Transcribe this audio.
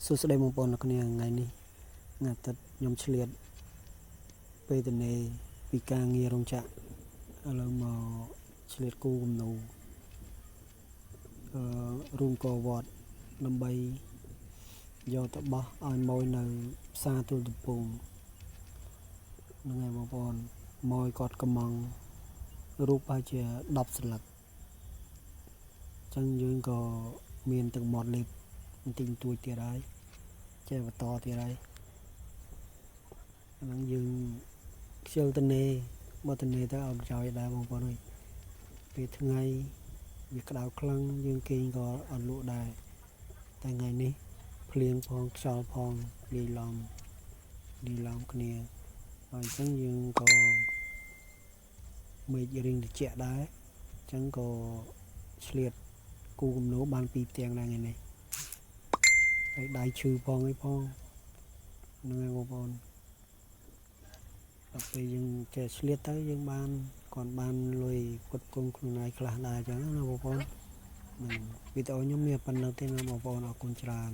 សួស្តីបងប្អូនអ្នកគ្នាថ្ងៃនេះថ្ងៃទឹកខ្ញុំឆ្លៀតពេលទៅនេពីការងាររោងចក្រឥឡូវមកឆ្លៀតគូគំនូរូមកវត្តដើម្បីយកទៅបោះឲ្យម៉ួយនៅផ្សារទូលទំពូងហ្នឹងហើយបងប្អូនម៉ួយគាត់កំងរូបហើយជា10ស្លឹកអញ្ចឹងយើងក៏មានទឹកមាត់លេបបន្តិចបន្តួចទៀតហើយចេះបន្តទៀតហើយហ្នឹងយើងខ្ជិលទៅនេបើទៅនេទៅឲ្យប្រយោជន៍ដែរបងប្អូនអើយពេលថ្ងៃវាក្តៅខ្លាំងយើងគេងក៏អត់លក់ដែរតែថ្ងៃនេះភ្លៀងផងខ្យល់ផងលាយឡំគ្នាហើយអញ្ចឹងយើងក៏មេឃរៀងត្រជាក់ដែរអញ្ចឹងក៏ឆ្លៀតគូគំនូបាន2ផ្ទាំងដែរថ្ងៃនេះហើយដៃឈឺផងអីផងហ្នឹងហើយបងប្អូនដល់ពេលយើងចេះឆ្លៀតទៅយើងបានគាត់បានលុយផ្គត់ផ្គង់ខ្លួនឯងខ្លះដែរអញ្ចឹងណាបងប្អូនវីដេអូខ្ញុំមានប៉ុណ្ណឹងទេណាបងប្អូនអរគុណច្រើន